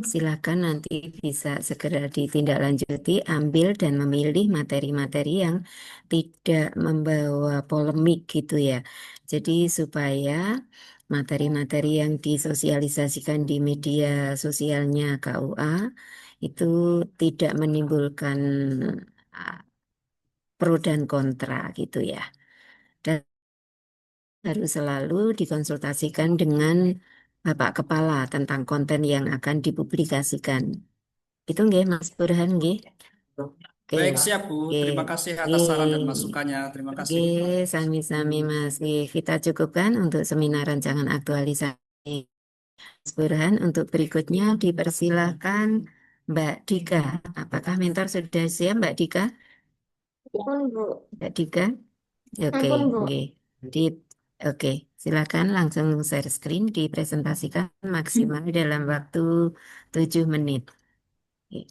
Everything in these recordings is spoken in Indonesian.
silakan nanti bisa segera ditindaklanjuti, ambil dan memilih materi-materi yang tidak membawa polemik gitu ya. Jadi supaya materi-materi yang disosialisasikan di media sosialnya KUA itu tidak menimbulkan ah, pro dan kontra gitu ya. Dan harus selalu dikonsultasikan dengan Bapak Kepala tentang konten yang akan dipublikasikan. Itu nggih Mas Burhan nggih. Oke. Baik, siap Bu. Oke. Terima kasih atas saran dan Oke. masukannya. Terima Oke, kasih. sami-sami Mas. Oke, kita cukupkan untuk seminar rancangan aktualisasi Mas Burhan. Untuk berikutnya dipersilahkan Mbak Dika. Apakah mentor sudah siap Mbak Dika? Ampun, Bu. Mbak Dika? Oke, Ampun, Bu. oke. Di, oke, silakan langsung share screen dipresentasikan maksimal dalam waktu 7 menit. Oke.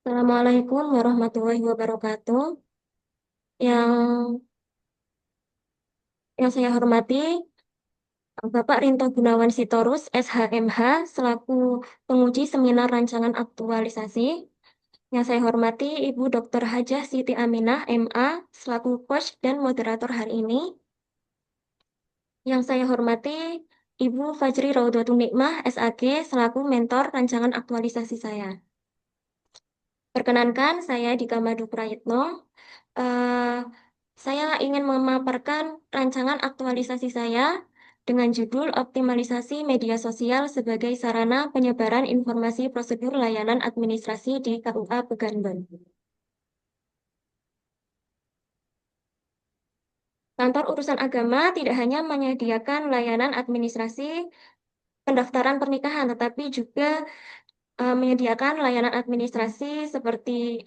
Assalamualaikum warahmatullahi wabarakatuh. Yang yang saya hormati Bapak Rinto Gunawan Sitorus, SHMH, selaku penguji seminar rancangan aktualisasi. Yang saya hormati Ibu Dr. Hajah Siti Aminah, MA, selaku coach dan moderator hari ini. Yang saya hormati Ibu Fajri Raudhatun Nikmah, SAG, selaku mentor rancangan aktualisasi saya. Perkenankan, saya Dika Madu Prayitno. Eh, saya ingin memaparkan rancangan aktualisasi saya dengan judul Optimalisasi Media Sosial sebagai Sarana Penyebaran Informasi Prosedur Layanan Administrasi di KUA Peganban. Kantor Urusan Agama tidak hanya menyediakan layanan administrasi pendaftaran pernikahan, tetapi juga menyediakan layanan administrasi seperti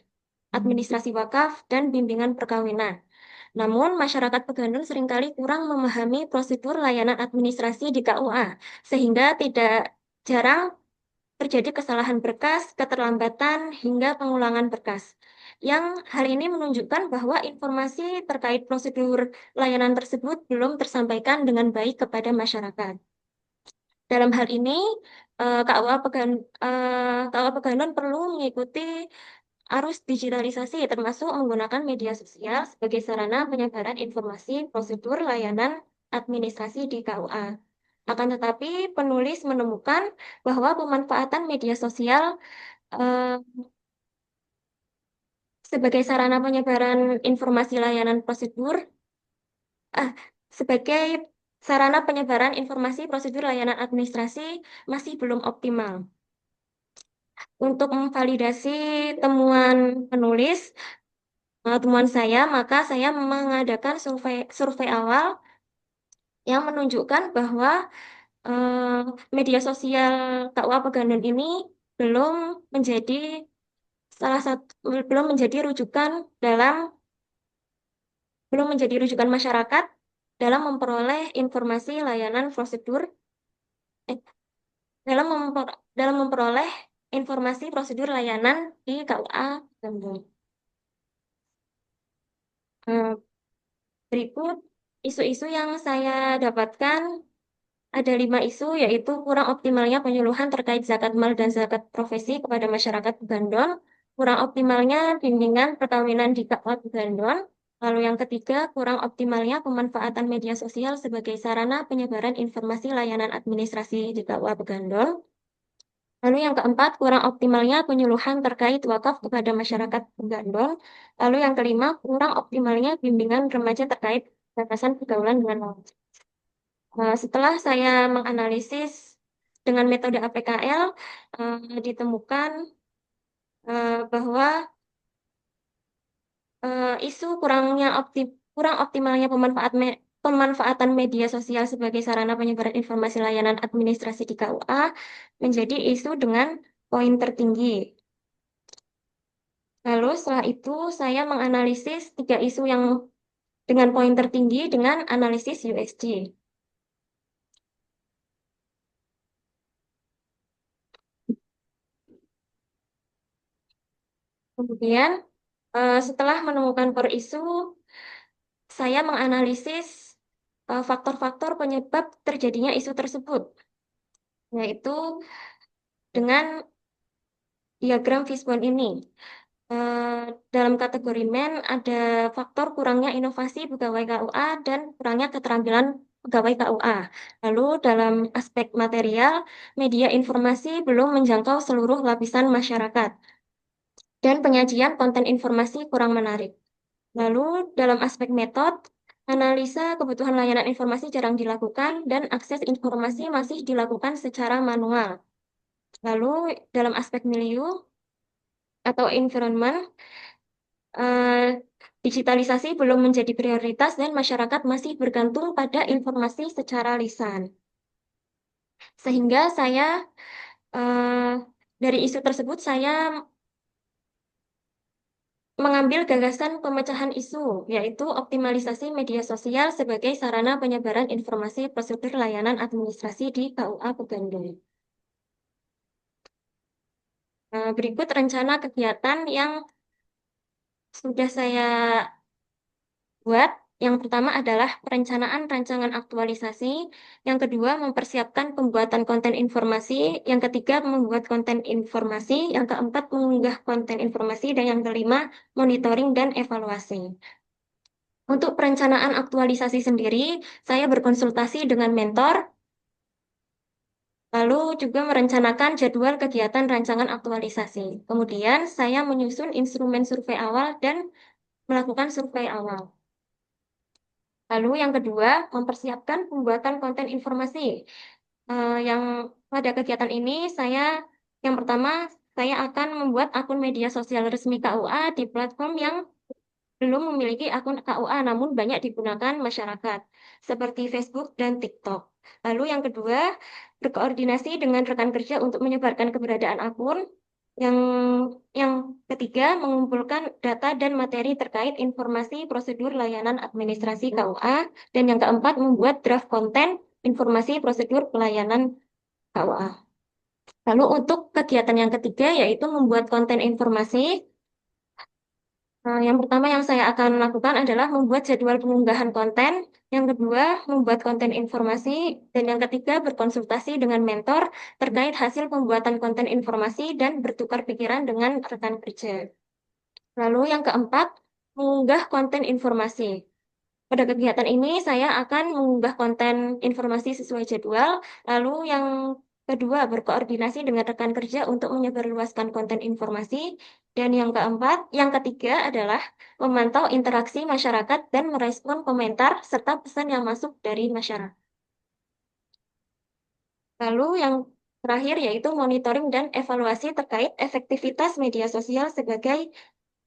administrasi wakaf dan bimbingan perkawinan. Namun, masyarakat Pegandan seringkali kurang memahami prosedur layanan administrasi di KUA, sehingga tidak jarang terjadi kesalahan berkas, keterlambatan, hingga pengulangan berkas. Yang hal ini menunjukkan bahwa informasi terkait prosedur layanan tersebut belum tersampaikan dengan baik kepada masyarakat. Dalam hal ini, KUA Pegandan perlu mengikuti arus digitalisasi termasuk menggunakan media sosial sebagai sarana penyebaran informasi prosedur layanan administrasi di KUA. Akan tetapi, penulis menemukan bahwa pemanfaatan media sosial eh, sebagai sarana penyebaran informasi layanan prosedur, ah, sebagai sarana penyebaran informasi prosedur layanan administrasi masih belum optimal. Untuk memvalidasi temuan penulis, temuan saya, maka saya mengadakan survei awal yang menunjukkan bahwa media sosial KUA Pegandan ini belum menjadi salah satu belum menjadi rujukan dalam belum menjadi rujukan masyarakat dalam memperoleh informasi layanan prosedur eh, dalam memperoleh informasi prosedur layanan di KUA Pegandan. Eh, Berikut isu-isu yang saya dapatkan. Ada 5 isu, yaitu kurang optimalnya penyuluhan terkait zakat mal dan zakat profesi kepada masyarakat Begandon, kurang optimalnya bimbingan perkawinan di KUA Begandon, lalu yang ketiga, kurang optimalnya pemanfaatan media sosial sebagai sarana penyebaran informasi layanan administrasi di KUA Begandon, lalu yang keempat, kurang optimalnya penyuluhan terkait wakaf kepada masyarakat Begandon, lalu yang kelima, kurang optimalnya bimbingan remaja terkait batasan pergaulan dengan remaja. Setelah saya menganalisis dengan metode APKL, ditemukan bahwa isu kurang optimalnya pemanfaatan media sosial sebagai sarana penyebaran informasi layanan administrasi di KUA menjadi isu dengan poin tertinggi. Lalu setelah itu saya menganalisis 3 isu yang dengan poin tertinggi dengan analisis USG. Kemudian setelah menemukan core isu, saya menganalisis faktor-faktor penyebab terjadinya isu tersebut, yaitu dengan diagram Fishbone ini. Dalam kategori men ada faktor kurangnya inovasi pegawai KUA dan kurangnya keterampilan pegawai KUA. Lalu dalam aspek material, media informasi belum menjangkau seluruh lapisan masyarakat dan penyajian konten informasi kurang menarik. Lalu dalam aspek metode, analisa kebutuhan layanan informasi jarang dilakukan dan akses informasi masih dilakukan secara manual. Lalu dalam aspek milieu atau environment, eh, digitalisasi belum menjadi prioritas dan masyarakat masih bergantung pada informasi secara lisan. Sehingga saya eh, dari isu tersebut saya mengambil gagasan pemecahan isu, yaitu optimalisasi media sosial sebagai sarana penyebaran informasi prosedur layanan administrasi di KUA Pegandong. Berikut rencana kegiatan yang sudah saya buat. Yang pertama adalah perencanaan rancangan aktualisasi, yang kedua mempersiapkan pembuatan konten informasi, yang ketiga membuat konten informasi, yang keempat mengunggah konten informasi, dan yang kelima monitoring dan evaluasi. Untuk perencanaan aktualisasi sendiri, saya berkonsultasi dengan mentor, lalu juga merencanakan jadwal kegiatan rancangan aktualisasi. Kemudian saya menyusun instrumen survei awal dan melakukan survei awal. Lalu yang kedua, mempersiapkan pembuatan konten informasi. Yang pada kegiatan ini yang pertama, saya akan membuat akun media sosial resmi KUA di platform yang belum memiliki akun KUA namun banyak digunakan masyarakat, seperti Facebook dan TikTok. Lalu yang kedua, berkoordinasi dengan rekan kerja untuk menyebarkan keberadaan akun. Yang yang ketiga, mengumpulkan data dan materi terkait informasi prosedur layanan administrasi KUA. Dan yang keempat, membuat draft konten informasi prosedur pelayanan KUA. Lalu untuk kegiatan yang ketiga, yaitu membuat konten informasi. Yang pertama yang saya akan lakukan adalah membuat jadwal pengunggahan konten, yang kedua membuat konten informasi, dan yang ketiga berkonsultasi dengan mentor terkait hasil pembuatan konten informasi dan bertukar pikiran dengan rekan kerja. Lalu yang keempat, mengunggah konten informasi. Pada kegiatan ini saya akan mengunggah konten informasi sesuai jadwal, lalu yang kedua berkoordinasi dengan rekan kerja untuk menyebarluaskan konten informasi, dan yang ketiga adalah memantau interaksi masyarakat dan merespon komentar serta pesan yang masuk dari masyarakat. Lalu yang terakhir yaitu monitoring dan evaluasi terkait efektivitas media sosial sebagai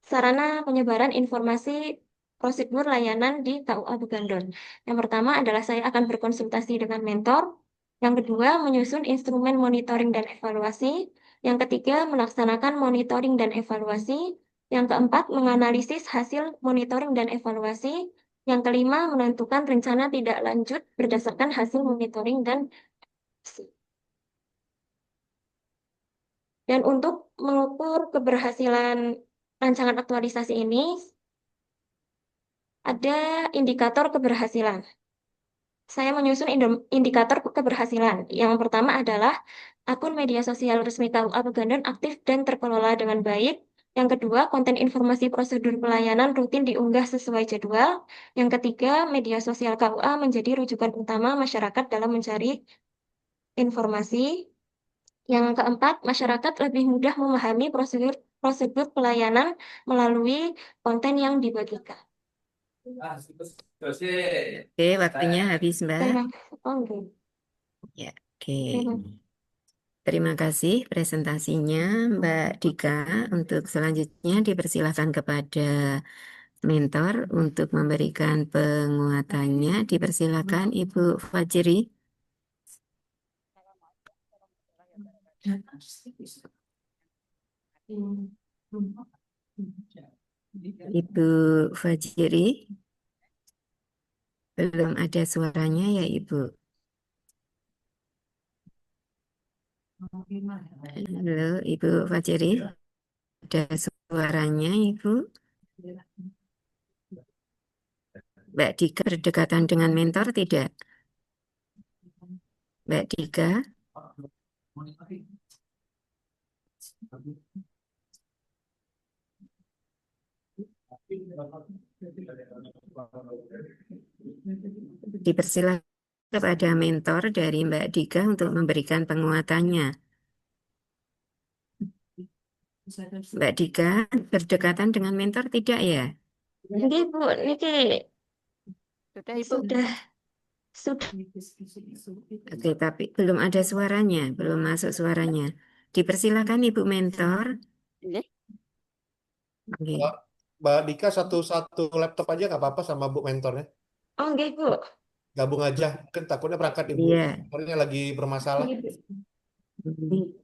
sarana penyebaran informasi prosedur layanan di KUA Bugandon. Yang pertama adalah saya akan berkonsultasi dengan mentor. Yang kedua, menyusun instrumen monitoring dan evaluasi. Yang ketiga, melaksanakan monitoring dan evaluasi. Yang keempat, menganalisis hasil monitoring dan evaluasi. Yang kelima, menentukan rencana tidak lanjut berdasarkan hasil monitoring dan evaluasi. Dan untuk mengukur keberhasilan rancangan aktualisasi ini, ada indikator keberhasilan. Saya menyusun indikator keberhasilan. Yang pertama adalah akun media sosial resmi KUA Pegadaian aktif dan terkelola dengan baik. Yang kedua, konten informasi prosedur pelayanan rutin diunggah sesuai jadwal. Yang ketiga, media sosial KUA menjadi rujukan utama masyarakat dalam mencari informasi. Yang keempat, masyarakat lebih mudah memahami prosedur prosedur pelayanan melalui konten yang dibagikan. Oke, waktunya habis, Mbak. Oh, enggak. Ya, oke. Terima kasih presentasinya, Mbak Dika. Untuk selanjutnya dipersilakan kepada mentor untuk memberikan penguatannya. Dipersilakan Ibu Fajri. Ibu Fajri, belum ada suaranya ya Ibu. Halo Ibu Fajri, ada suara. suaranya, Ibu. Mbak Dika berdekatan dengan mentor tidak? Mbak Dika, dipersilakan kepada mentor dari Mbak Dika untuk memberikan penguatannya. Mbak Dika berdekatan dengan mentor tidak ya? Nggih, Bu, niki Sudah, Ibu. sudah Oke, tapi belum ada suaranya, belum masuk suaranya. Dipersilakan Ibu mentor. Nggih. Oke. Mbak Dika satu laptop aja nggak apa-apa sama Bu mentornya. Oh, nggih, Bu. Gabung aja. Mungkin takutnya berangkat Ibu. Iya. Mentornya lagi bermasalah. Nggih, Bu.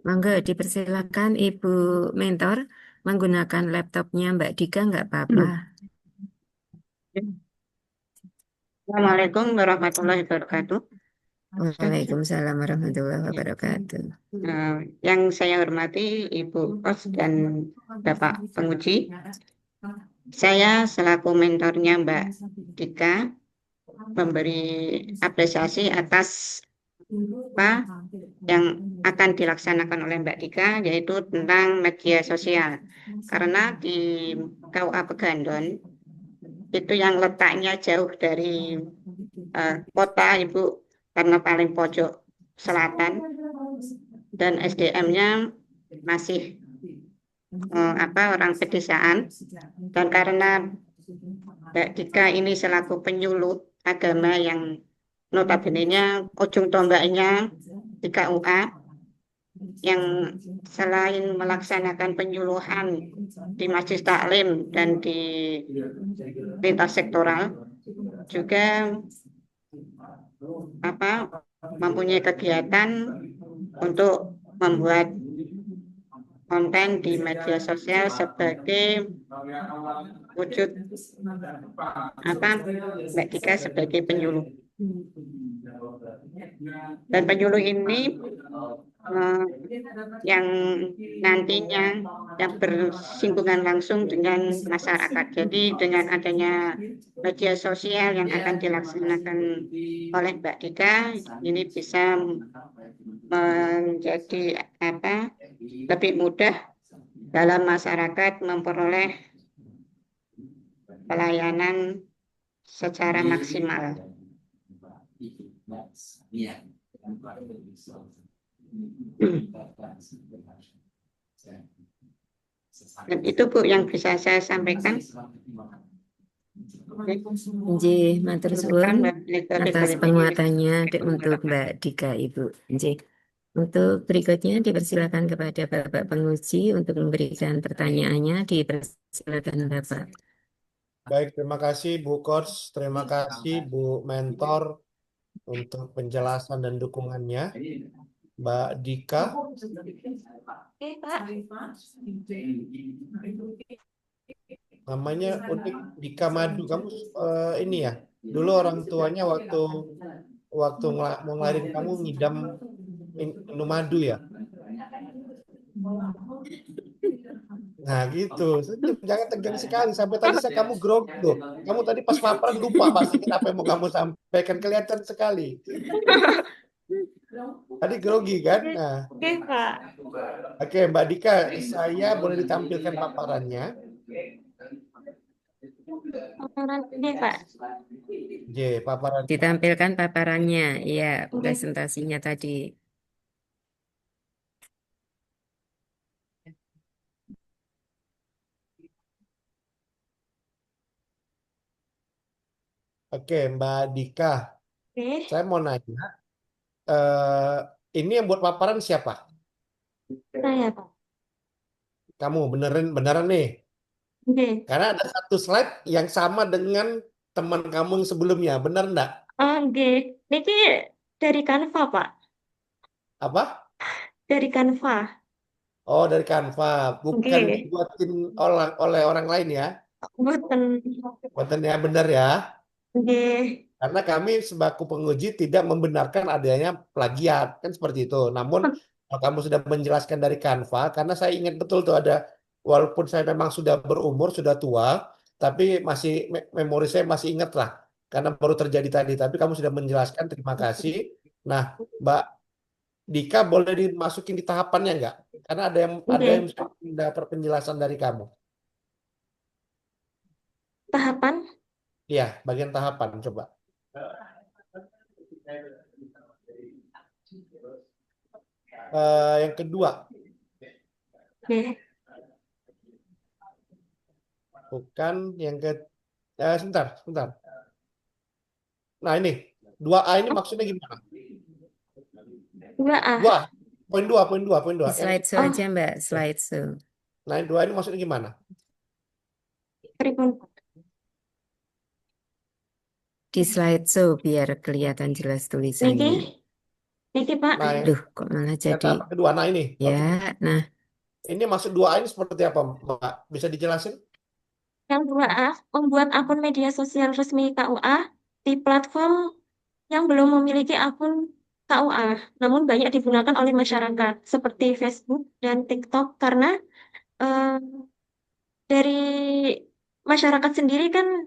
Monggo dipersilakan Ibu mentor menggunakan laptopnya Mbak Dika nggak apa-apa. Assalamualaikum warahmatullahi wabarakatuh. Waalaikumsalam warahmatullahi wabarakatuh. Yang saya hormati Ibu Kos dan Bapak penguji, saya selaku mentornya Mbak Dika memberi apresiasi atas apa yang akan dilaksanakan oleh Mbak Dika, yaitu tentang media sosial. Karena di KUA Pegandon itu yang letaknya jauh dari kota, Ibu, karena paling pojok selatan, dan SDM-nya masih orang pedesaan, dan karena Mbak Dika ini selaku penyuluh agama yang notabene-nya ujung tombaknya di KUA, yang selain melaksanakan penyuluhan di Majelis Taklim dan di lintas sektoral, juga mempunyai kegiatan untuk membuat konten di media sosial sebagai wujud Mbak Dika sebagai penyuluh. Dan penyuluh ini yang nantinya yang bersinggungan langsung dengan masyarakat. Jadi dengan adanya media sosial yang akan dilaksanakan oleh Mbak Dika, ini bisa menjadi lebih mudah dalam masyarakat memperoleh pelayanan secara maksimal. Dan itu Bu yang bisa saya sampaikan. Nggih, matur suwun atas penguatannya untuk Mbak Dika, Ibu. Nggih. Untuk berikutnya dipersilakan kepada Bapak penguji untuk memberikan pertanyaannya. Dipersilakan Bapak. Baik, terima kasih Bu Kors. Terima kasih Bu Mentor untuk penjelasan dan dukungannya. Mbak Dika, Oke, Pak. namanya unik Dika Madu. Kamu ini ya, dulu orang tuanya waktu mau ngelahirin kamu ngidam minum madu ya. Nah gitu, jangan tegang sekali. Sampai tadi kamu grogi loh. Kamu tadi pas paparan lupa pasti apa yang mau kamu sampaikan, kelihatan sekali. Tadi grogi kan? Nah, Oke, Pak. oke Mbak Dika, saya boleh ditampilkan paparannya. Oke, Pak. Paparan. Ditampilkan paparannya, iya, presentasinya tadi. Oke, Mbak Dika, Oke. saya mau nanya, ini yang buat paparan siapa? Saya, Pak. Kamu beneran nih? Oke. Karena ada satu slide yang sama dengan teman kamu yang sebelumnya, bener enggak? Oke. Niki dari Canva, Pak. Apa? Dari Canva. Oh, dari Canva, bukan Oke. dibuatin oleh orang lain ya? Buatan. Buatannya bener ya? Oke. Karena kami sebagai penguji tidak membenarkan adanya plagiat, kan seperti itu. Namun kalau kamu sudah menjelaskan dari Canva, karena saya ingat betul tuh ada walaupun saya memang sudah berumur, sudah tua, tapi masih memori saya masih ingat lah, karena baru terjadi tadi. Tapi kamu sudah menjelaskan, terima kasih. Nah, Mbak Dika boleh dimasukin di tahapannya nggak? Karena ada yang Oke, dapat penjelasan dari kamu. tahapan. Iya, bagian tahapan coba. Yang kedua, Oke. bukan yang ke sebentar, sebentar. Nah, ini 2A ini maksudnya gimana? 2A. Dua, poin dua, poin dua, poin Di dua. Yang slideshow Oh, aja Mbak, slideshow. nah, yang dua ini maksudnya gimana? pripun. Di slideshow biar kelihatan jelas Niki, tulisannya. niki Pak. Nah, Duh, kok malah yang jadi tahap kedua. Nah, ini. ya. Oke. Nah, Ini maksud 2A ini seperti apa, Mbak? Bisa dijelasin? Yang 2A, membuat akun media sosial resmi KUA di platform yang belum memiliki akun KUA, namun banyak digunakan oleh masyarakat seperti Facebook dan TikTok karena eh, dari masyarakat sendiri kan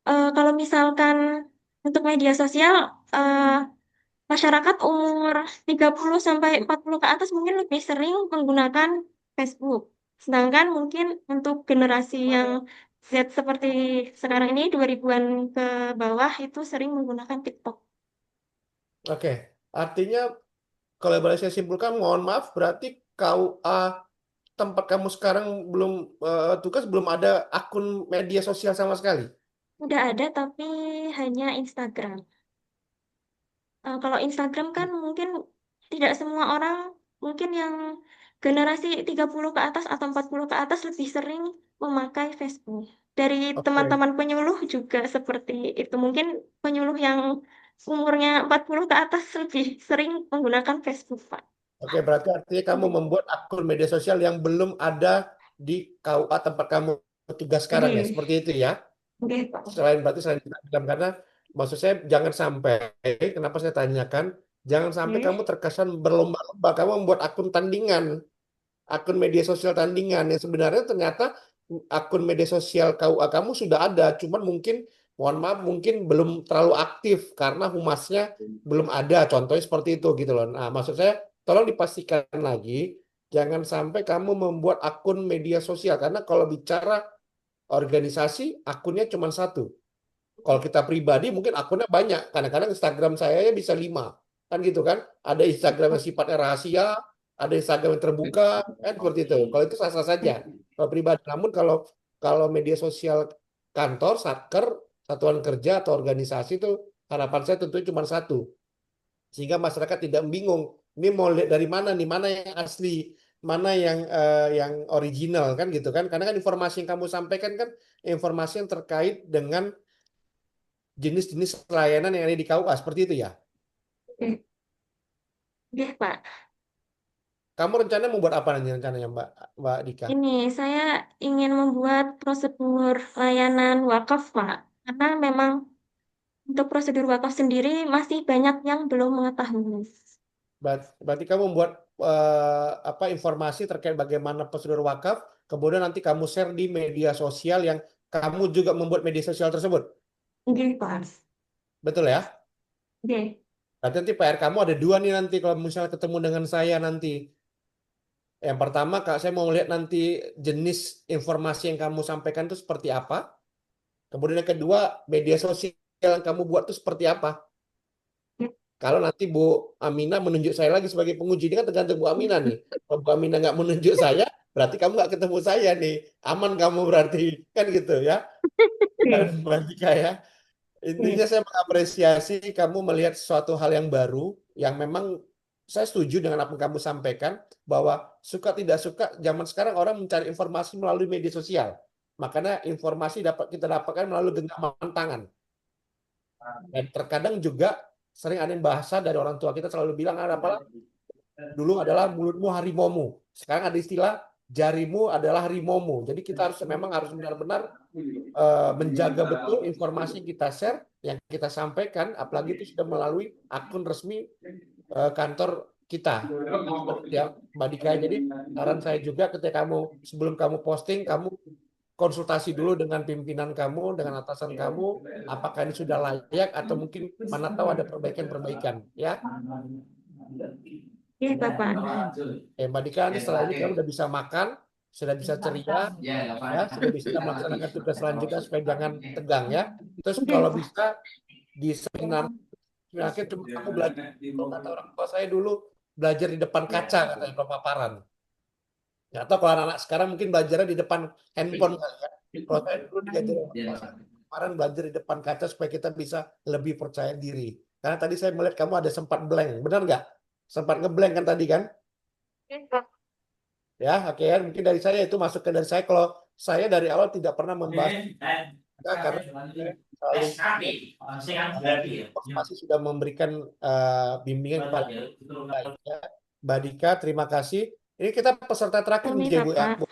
kalau misalkan untuk media sosial eh, masyarakat umur 30 sampai 40 ke atas mungkin lebih sering menggunakan Facebook. Sedangkan mungkin untuk generasi yang Z seperti sekarang ini 2000-an ke bawah itu sering menggunakan TikTok. Oke. Artinya, kalau boleh saya simpulkan, mohon maaf, berarti KUA tempat kamu sekarang belum tugas, belum ada akun media sosial sama sekali. Udah ada tapi hanya Instagram. Kalau Instagram kan mungkin tidak semua orang, mungkin yang generasi 30 ke atas atau 40 ke atas lebih sering memakai Facebook. Dari Oke. teman-teman penyuluh juga seperti itu. Mungkin penyuluh yang umurnya 40 ke atas lebih sering menggunakan Facebook, Pak. Oke, berarti artinya kamu membuat akun media sosial yang belum ada di KUA tempat kamu tugas sekarang ya, Oke, seperti itu ya. oke, Pak. Selain Instagram, karena maksud saya jangan sampai, kenapa saya tanyakan, jangan sampai kamu Oke. terkesan berlomba-lomba kamu membuat akun tandingan, akun media sosial tandingan yang sebenarnya ternyata akun media sosial KUA kamu sudah ada, cuman mungkin mohon maaf mungkin belum terlalu aktif karena humasnya belum ada. Contohnya seperti itu gitu loh. Nah, maksud saya tolong dipastikan lagi jangan sampai kamu membuat akun media sosial karena kalau bicara organisasi akunnya cuma satu. Kalau kita pribadi mungkin akunnya banyak. Kadang-kadang Instagram saya ya bisa 5. Kan gitu kan. Ada Instagram yang sifatnya rahasia, ada Instagram yang terbuka, kan seperti itu. Kalau itu sah-sah saja. Kalau pribadi. Namun kalau kalau media sosial kantor, satker, satuan kerja atau organisasi itu harapan saya tentunya cuma satu. Sehingga masyarakat tidak bingung. Ini mau lihat dari mana nih, mana yang asli, mana yang original kan gitu kan. Karena kan informasi yang kamu sampaikan kan informasi yang terkait dengan jenis-jenis layanan yang ada di KUA seperti itu ya. Oke, oke, Pak. Kamu rencana membuat apa nanti rencananya Mbak Mbak Dika? Ini saya ingin membuat prosedur layanan wakaf, Pak. Karena memang untuk prosedur wakaf sendiri masih banyak yang belum mengetahui. Berarti kamu membuat apa informasi terkait bagaimana prosedur wakaf, kemudian nanti kamu share di media sosial yang kamu juga membuat media sosial tersebut. Oke, Pak. Betul ya? Oke. Berarti nanti PR kamu ada dua nih nanti kalau misalnya ketemu dengan saya nanti. Yang pertama, Kak, saya mau lihat nanti jenis informasi yang kamu sampaikan itu seperti apa. Kemudian yang kedua, media sosial yang kamu buat itu seperti apa. Kalau nanti Bu Amina menunjuk saya lagi sebagai penguji, ini kan tergantung Bu Amina nih. Kalau Bu Amina nggak menunjuk saya, berarti kamu nggak ketemu saya nih. Aman kamu berarti. Kan gitu ya. Dan Oke. berarti kayak intinya Oke. saya mengapresiasi kamu melihat sesuatu hal yang baru, yang memang saya setuju dengan apa yang kamu sampaikan, bahwa suka tidak suka, zaman sekarang orang mencari informasi melalui media sosial. Makanya informasi dapat kita dapatkan melalui genggaman tangan. Dan terkadang juga sering ada yang bahasa dari orang tua kita selalu bilang ada apa dulu adalah mulutmu harimaumu. Sekarang ada istilah jarimu adalah harimaumu. Jadi kita harus memang harus benar-benar menjaga betul informasi yang kita share, yang kita sampaikan, apalagi itu sudah melalui akun resmi kantor kita. Ya, Mbak Dika. Jadi saran saya juga ketika sebelum kamu posting, kamu konsultasi dulu dengan pimpinan kamu, dengan atasan kamu, apakah ini sudah layak atau mungkin mana tahu ada perbaikan-perbaikan, ya. Oke, Bapak. Mbak Dika, ini setelah ini kamu udah bisa makan, sudah bisa ceria, ya, sudah bisa melaksanakan tugas selanjutnya supaya jangan tegang, ya. Terus Oke. kalau bisa di seminar akhir cuma kamu belajar, kalau kata orang tua saya dulu belajar di depan kaca katanya paparan. Ya, atau kalau anak-anak sekarang mungkin belajarnya di depan handphone kali ya. Kalau saya dulu diajar kemarin belajar di depan kaca supaya kita bisa lebih percaya diri. Karena tadi saya melihat kamu ada sempat blank, benar nggak? Sempat ngeblank kan tadi kan? Ya, oke ya. Mungkin dari saya itu masukan dari saya. Kalau saya dari awal tidak pernah membahas karena saya selalu pasti sudah memberikan bimbingan kepada baik ya. Mbak Dika, terima kasih. Ini kita peserta terakhir Kami, nih, Bu ya. Bapak.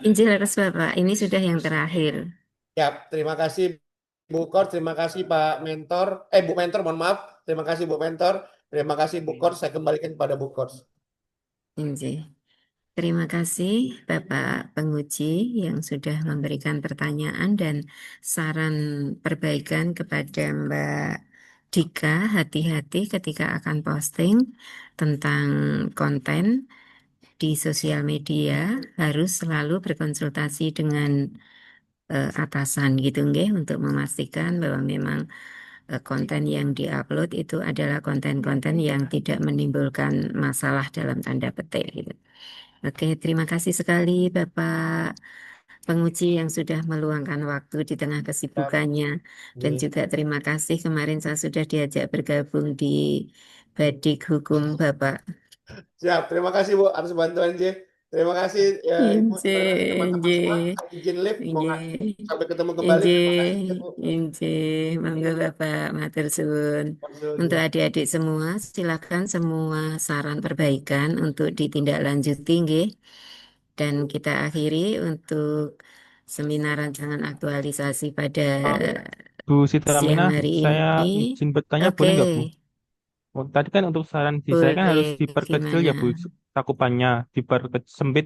Injil harus Bapak, ini sudah yang terakhir. Ya, terima kasih Bu Kor, terima kasih Pak Mentor, Bu Mentor, mohon maaf. Terima kasih Bu Mentor, terima kasih Bu Kor. Saya kembalikan kepada Bu Kor. Injil. Terima kasih Bapak penguji yang sudah memberikan pertanyaan dan saran perbaikan kepada Mbak Dika. Hati-hati ketika akan posting tentang konten di sosial media, harus selalu berkonsultasi dengan atasan gitu nggih, untuk memastikan bahwa memang konten yang diupload itu adalah konten-konten yang tidak menimbulkan masalah dalam tanda petik gitu. Oke, terima kasih sekali Bapak penguji yang sudah meluangkan waktu di tengah kesibukannya. Dan juga terima kasih kemarin saya sudah diajak bergabung di Badik Hukum Bapak. Siap, terima kasih Bu atas bantuan J. Terima kasih ya Ibu, Inje, teman-teman inje, semua. Izin live, inje, sampai ketemu kembali. inje, Terima kasih Bu. inje. Monggo Bapak, matur suwun. Untuk adik-adik semua, silakan semua saran perbaikan untuk ditindaklanjuti nggih. Dan kita akhiri untuk seminar rancangan aktualisasi pada Bu Sita siang Aminah, hari saya ini. izin bertanya Oke, boleh nggak Bu? Oh, tadi kan untuk saran di saya kan boleh harus diperkecil gimana? ya Bu, cakupannya dipersempit